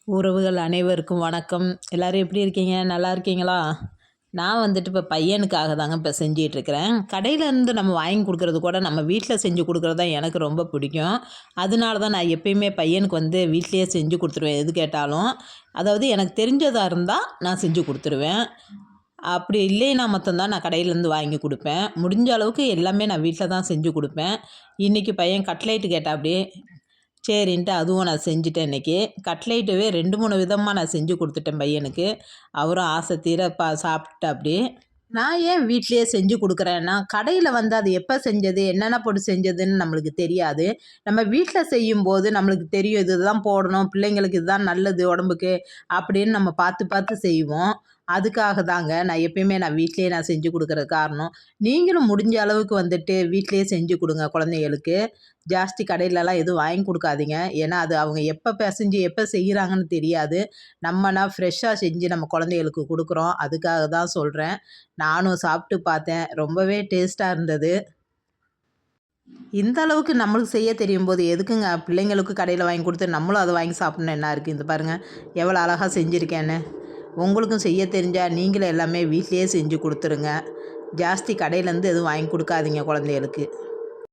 உறவுகள் அனைவருக்கும் வணக்கம். எல்லோரும் எப்படி இருக்கீங்க? நல்லா இருக்கீங்களா? நான் வந்துட்டு இப்போ பையனுக்காக தாங்க இப்போ செஞ்சிகிட்ருக்கிறேன். கடையிலேருந்து நம்ம வாங்கி கொடுக்குறது கூட நம்ம வீட்டில் செஞ்சு கொடுக்குறது தான் எனக்கு ரொம்ப பிடிக்கும். அதனால தான் நான் எப்பயுமே பையனுக்கு வந்து வீட்டிலேயே செஞ்சு கொடுத்துருவேன் எது கேட்டாலும். அதாவது எனக்கு தெரிஞ்சதாக இருந்தால் நான் செஞ்சு கொடுத்துருவேன். அப்படி இல்லைன்னா மட்டும்தான் நான் கடையிலேருந்து வாங்கி கொடுப்பேன். முடிஞ்ச அளவுக்கு எல்லாமே நான் வீட்டில் தான் செஞ்சு கொடுப்பேன். இன்றைக்கி பையன் கட்லைட்டு கேட்டாப்படி. சரின்ட்டு அதுவும் நான் செஞ்சுட்டேன் இன்றைக்கி. கட்லைட்டவே 2, 3 விதமாக நான் செஞ்சு கொடுத்துட்டேன் பையனுக்கு. அவரும் ஆசை தீர சாப்பிட்டாப்படி. நான் ஏன் வீட்லேயே செஞ்சு கொடுக்குறேன்னா, கடையில் வந்து அது எப்போ செஞ்சது, என்னென்ன போட்டு செஞ்சதுன்னு நம்மளுக்கு தெரியாது. நம்ம வீட்டில் செய்யும்போது நம்மளுக்கு தெரியும் இதுதான் போடணும், பிள்ளைங்களுக்கு இதுதான் நல்லது உடம்புக்கு அப்படின்னு நம்ம பார்த்து பார்த்து செய்வோம். அதுக்காக தாங்க நான் எப்பயுமே வீட்லேயே நான் செஞ்சு கொடுக்குறது காரணம். நீங்களும் முடிஞ்ச அளவுக்கு வந்துட்டு வீட்லேயே செஞ்சு கொடுங்க குழந்தைகளுக்கு. ஜாஸ்தி கடையிலலாம் எதுவும் வாங்கி கொடுக்காதீங்க. ஏன்னா அது அவங்க எப்போ பிசைஞ்சு எப்போ செய்கிறாங்கன்னு தெரியாது. நம்மனா ஃப்ரெஷ்ஷாக செஞ்சு நம்ம குழந்தைகளுக்கு கொடுக்குறோம். அதுக்காக தான் சொல்கிறேன். நானும் சாப்பிட்டு பார்த்தேன். ரொம்பவே டேஸ்ட்டாக இருந்தது. இந்த அளவுக்கு நம்மளுக்கு செய்ய தெரியும்போது எதுக்குங்க பிள்ளைங்களுக்கு கடையில் வாங்கி கொடுத்து நம்மளும் அதை வாங்கி சாப்பிட்ணும் என்ன இருக்குது? இந்த பாருங்கள் எவ்வளோ அழகாக செஞ்சுருக்கேன்னு. உங்களுக்கும் செய்ய தெரிஞ்சால் நீங்களும் எல்லாமே வீட்லேயே செஞ்சு கொடுத்துருங்க. ஜாஸ்தி கடையிலேருந்து எதுவும் வாங்கி கொடுக்காதீங்க குழந்தைகளுக்கு.